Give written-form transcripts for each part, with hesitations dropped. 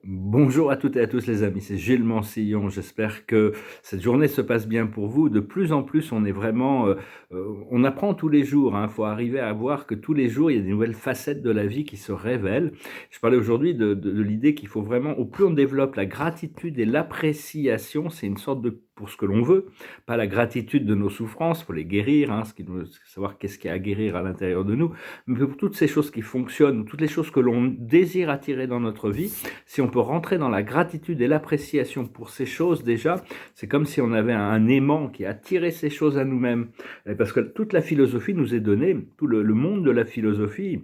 Bonjour à toutes et à tous les amis, c'est Gilles Mansillon. J'espère que cette journée se passe bien pour vous. De plus en plus, on est vraiment, on apprend tous les jours, hein. Faut arriver à voir que tous les jours, il y a des nouvelles facettes de la vie qui se révèlent. Je parlais aujourd'hui de l'idée qu'il faut vraiment, au plus on développe la gratitude et l'appréciation, c'est une sorte de pour ce que l'on veut, pas la gratitude de nos souffrances, faut les guérir, hein, savoir qu'est-ce qu'il y a à guérir à l'intérieur de nous, mais pour toutes ces choses qui fonctionnent, toutes les choses que l'on désire attirer dans notre vie, si on peut rentrer dans la gratitude et l'appréciation pour ces choses déjà, c'est comme si on avait un aimant qui attirait ces choses à nous-mêmes. Parce que toute la philosophie nous est donnée, tout le monde de la philosophie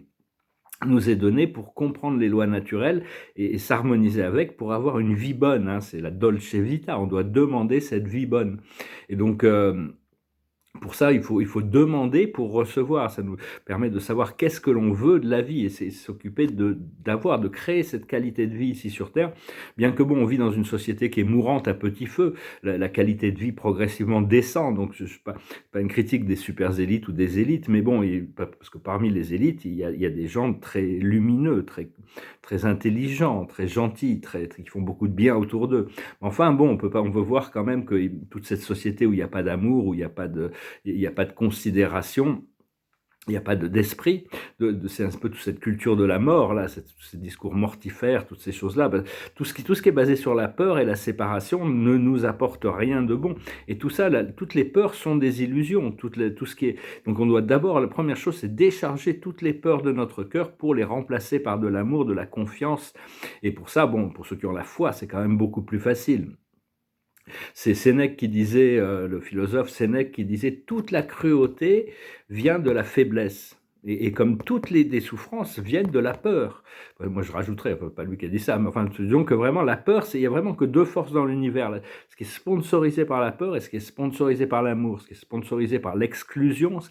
nous est donné pour comprendre les lois naturelles et s'harmoniser avec pour avoir une vie bonne, hein. C'est la dolce vita, on doit demander cette vie bonne. Et donc, pour ça, il faut demander pour recevoir. Ça nous permet de savoir qu'est-ce que l'on veut de la vie et c'est s'occuper de créer cette qualité de vie ici sur Terre. Bien que bon, on vit dans une société qui est mourante à petit feu, la qualité de vie progressivement descend. Donc, je ne suis pas une critique des super élites ou des élites, mais bon, parce que parmi les élites, il y a des gens très lumineux, très intelligents, très gentils, qui font beaucoup de bien autour d'eux. Enfin, bon, on peut voir quand même que toute cette société où il n'y a pas d'amour, où il n'y a pas de considération, il n'y a pas d'esprit, c'est un peu toute cette culture de la mort, là, tous ces discours mortifères, toutes ces choses-là, tout ce qui est basé sur la peur et la séparation ne nous apporte rien de bon. Et tout ça, là, toutes les peurs sont des illusions, tout ce qui est... Donc on doit d'abord, la première chose, c'est décharger toutes les peurs de notre cœur pour les remplacer par de l'amour, de la confiance. Et pour ça, bon, pour ceux qui ont la foi, c'est quand même beaucoup plus facile. C'est Sénèque qui disait, le philosophe Sénèque qui disait: toute la cruauté vient de la faiblesse. Et comme toutes des souffrances viennent de la peur. Moi, je rajouterais, pas lui qui a dit ça, mais enfin, disons que vraiment la peur, il y a vraiment que deux forces dans l'univers. Ce qui est sponsorisé par la peur et ce qui est sponsorisé par l'amour, ce qui est sponsorisé par l'exclusion, ce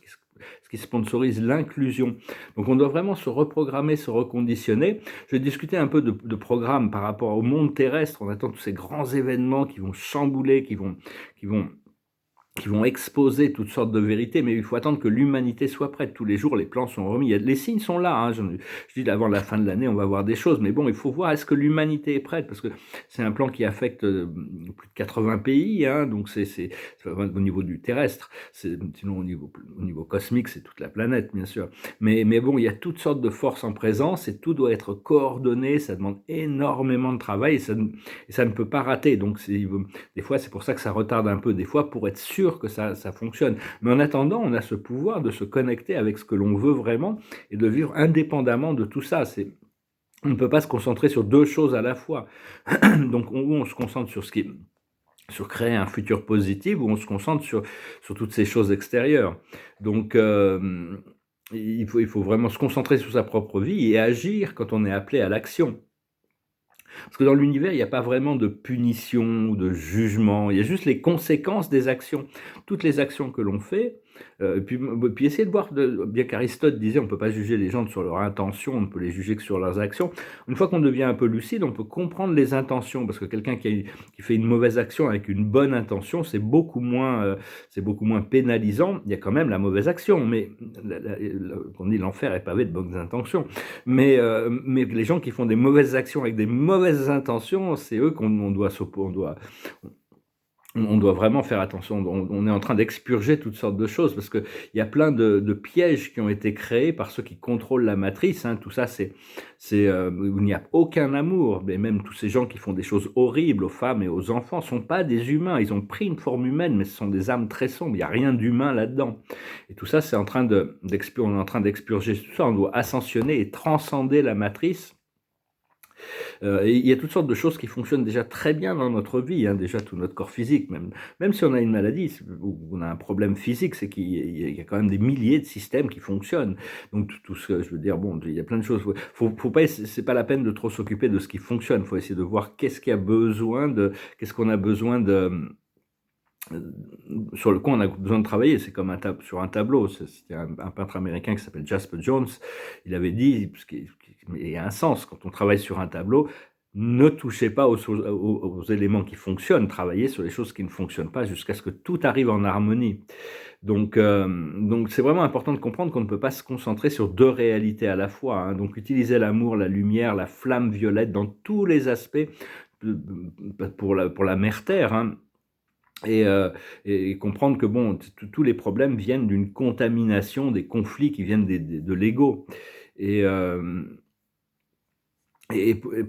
qui sponsorise l'inclusion. Donc on doit vraiment se reprogrammer, se reconditionner. Je vais discuter un peu de programme par rapport au monde terrestre. On attend tous ces grands événements qui vont chambouler, qui vont qui vont exposer toutes sortes de vérités, mais il faut attendre que l'humanité soit prête. Tous les jours, les plans sont remis. Les signes sont là, hein. Je dis avant la fin de l'année, on va voir des choses, mais bon, il faut voir est-ce que l'humanité est prête, parce que c'est un plan qui affecte plus de 80 pays, hein, donc c'est au niveau du terrestre. Sinon, au niveau cosmique, c'est toute la planète, bien sûr. Mais bon, il y a toutes sortes de forces en présence et tout doit être coordonné. Ça demande énormément de travail et ça ne peut pas rater. Donc, des fois, c'est pour ça que ça retarde un peu, des fois, pour être sûr que ça fonctionne. Mais en attendant, on a ce pouvoir de se connecter avec ce que l'on veut vraiment et de vivre indépendamment de tout ça. On ne peut pas se concentrer sur deux choses à la fois. Donc, on se concentre sur créer un futur positif, ou on se concentre sur toutes ces choses extérieures. Donc, il faut vraiment se concentrer sur sa propre vie et agir quand on est appelé à l'action. Parce que dans l'univers, il n'y a pas vraiment de punition ou de jugement, il y a juste les conséquences des actions. Toutes les actions que l'on fait, puis essayer de voir, bien qu'Aristote disait on ne peut pas juger les gens sur leur intention, on ne peut les juger que sur leurs actions. Une fois qu'on devient un peu lucide, on peut comprendre les intentions, parce que quelqu'un qui fait une mauvaise action avec une bonne intention, c'est beaucoup moins pénalisant. Il y a quand même la mauvaise action, mais on dit l'enfer est pavé de bonnes intentions. Mais les gens qui font des mauvaises actions avec des mauvaises intentions, c'est eux qu'on doit on doit vraiment faire attention. On est en train d'expurger toutes sortes de choses parce qu'il y a plein de pièges qui ont été créés par ceux qui contrôlent la matrice, hein. Tout ça, où il n'y a aucun amour. Mais même tous ces gens qui font des choses horribles aux femmes et aux enfants ne sont pas des humains. Ils ont pris une forme humaine, mais ce sont des âmes très sombres. Il n'y a rien d'humain là-dedans. Et tout ça, on est en train d'expurger tout ça. On doit ascensionner et transcender la matrice. Et il y a toutes sortes de choses qui fonctionnent déjà très bien dans notre vie, hein, déjà tout notre corps physique, même si on a une maladie ou on a un problème physique, c'est qu'il y a quand même des milliers de systèmes qui fonctionnent. Donc tout ce que je veux dire, bon, il y a plein de choses. Faut pas, c'est pas la peine de trop s'occuper de ce qui fonctionne. Faut essayer de voir qu'est-ce qu'on a besoin sur le quoi on a besoin de travailler. C'est comme sur un tableau. C'était un peintre américain qui s'appelle Jasper Jones. Il avait dit, il y a un sens quand on travaille sur un tableau, ne touchez pas aux éléments qui fonctionnent, travaillez sur les choses qui ne fonctionnent pas jusqu'à ce que tout arrive en harmonie. Donc c'est vraiment important de comprendre qu'on ne peut pas se concentrer sur 2 réalités à la fois, hein. Donc utilisez l'amour, la lumière, la flamme violette dans tous les aspects pour la mère terre, hein. Et, et comprendre que bon, tous les problèmes viennent d'une contamination, des conflits qui viennent de l'ego. Et,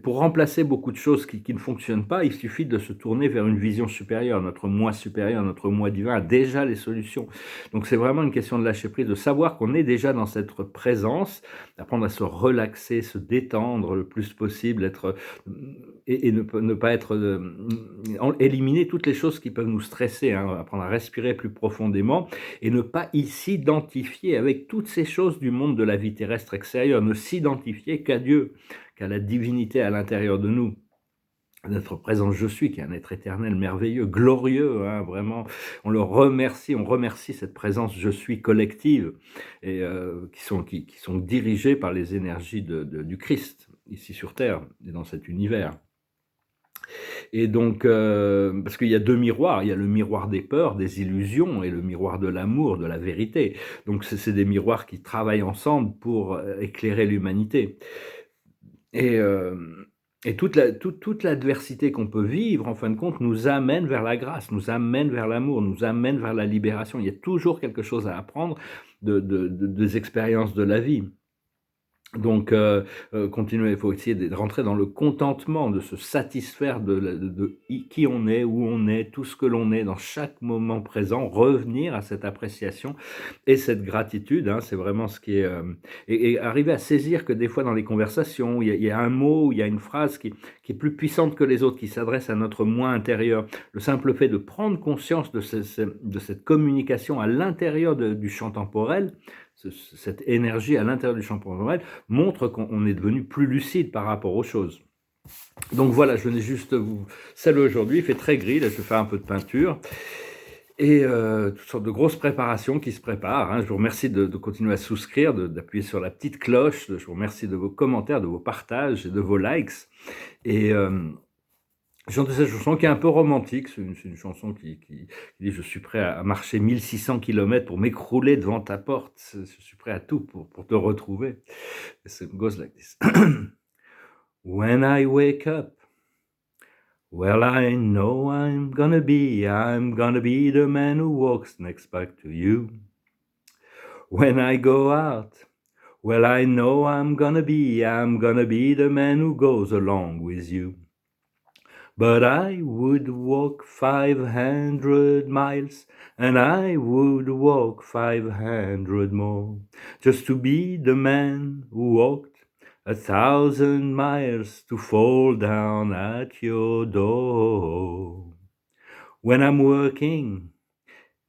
pour remplacer beaucoup de choses qui ne fonctionnent pas, il suffit de se tourner vers une vision supérieure. Notre moi supérieur, notre moi divin a déjà les solutions. Donc c'est vraiment une question de lâcher prise, de savoir qu'on est déjà dans cette présence, d'apprendre à se relaxer, se détendre le plus possible, et ne pas être éliminer toutes les choses qui peuvent nous stresser, hein, apprendre à respirer plus profondément et ne pas s'identifier avec toutes ces choses du monde de la vie terrestre extérieure, ne s'identifier qu'à Dieu, qu'à la divinité à l'intérieur de nous, notre présence je suis, qui est un être éternel, merveilleux, glorieux, hein, vraiment, on remercie cette présence je suis collective, et qui sont dirigées par les énergies du Christ, ici sur Terre, et dans cet univers. Et donc, parce qu'il y a 2 miroirs, il y a le miroir des peurs, des illusions, et le miroir de l'amour, de la vérité. Donc c'est des miroirs qui travaillent ensemble pour éclairer l'humanité. Et toute l'adversité qu'on peut vivre, en fin de compte, nous amène vers la grâce, nous amène vers l'amour, nous amène vers la libération. Il y a toujours quelque chose à apprendre des expériences de la vie. Donc, continuer, il faut essayer de rentrer dans le contentement, de se satisfaire de qui on est, où on est, tout ce que l'on est dans chaque moment présent, revenir à cette appréciation et cette gratitude, hein, c'est vraiment ce qui est, et arriver à saisir que des fois dans les conversations, il y a un mot, il y a une phrase qui est plus puissante que les autres, qui s'adresse à notre moi intérieur. Le simple fait de prendre conscience de cette communication à l'intérieur du champ temporel, cette énergie à l'intérieur du champ temporel, montre qu'on est devenu plus lucide par rapport aux choses. Donc voilà, je venais juste vous saluer aujourd'hui, il fait très gris, là je vais faire un peu de peinture, et toutes sortes de grosses préparations qui se préparent, hein. Je vous remercie de continuer à souscrire, d'appuyer sur la petite cloche, je vous remercie de vos commentaires, de vos partages et de vos likes, et je chante cette chanson qui est un peu romantique, c'est une chanson qui dit « Je suis prêt à marcher 1600 km pour m'écrouler devant ta porte, je suis prêt à tout pour te retrouver ». It goes like this. When I wake up, well, I know I'm gonna be the man who walks next back to you. When I go out, well, I know I'm gonna be the man who goes along with you. But I would walk 500 miles, and I would walk 500 more, just to be the man who walked 1,000 miles to fall down at your door. When I'm working,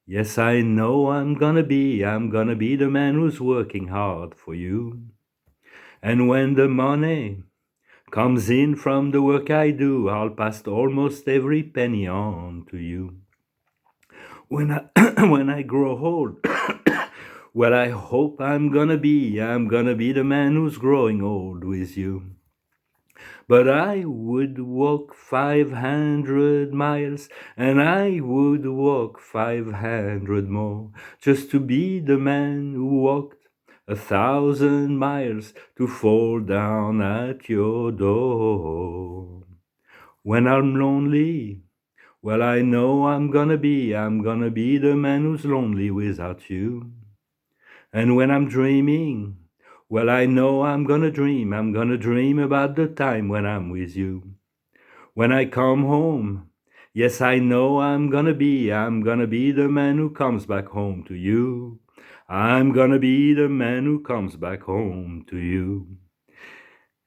yes, I know I'm gonna be the man who's working hard for you. And when the money comes in from the work I do, I'll pass almost every penny on to you. When I grow old, well, I hope I'm gonna be the man who's growing old with you. But I would walk 500 miles, and I would walk 500 more, just to be the man who walked 1,000 miles to fall down at your door. When I'm lonely, well, I know I'm gonna be the man who's lonely without you. And when I'm dreaming, well, I know I'm gonna dream about the time when I'm with you. When I come home, yes, I know I'm gonna be the man who comes back home to you. I'm gonna be the man who comes back home to you.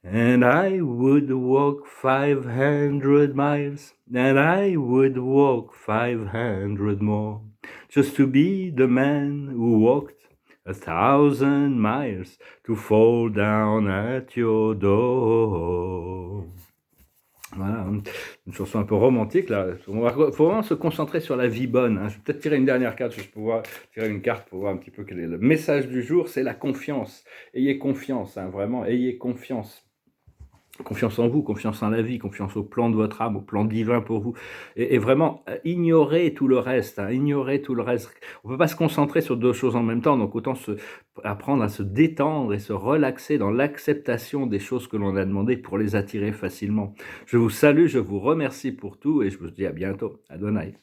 And I would walk 500 miles, and I would walk 500 more, just to be the man who walked 1,000 miles to fall down at your door. Voilà, une chanson un peu romantique là. Faut vraiment se concentrer sur la vie bonne, hein. Je vais peut-être tirer une dernière carte, je vais pouvoir tirer une carte pour voir un petit peu quel est le message du jour. C'est la confiance. Ayez confiance, hein, vraiment, ayez confiance. Confiance en vous, confiance en la vie, confiance au plan de votre âme, au plan divin pour vous et vraiment, ignorer tout le reste, hein, ignorer tout le reste. On peut pas se concentrer sur 2 choses en même temps, donc autant apprendre à se détendre et se relaxer dans l'acceptation des choses que l'on a demandées pour les attirer facilement. Je vous salue, je vous remercie pour tout et je vous dis à bientôt. Adonai.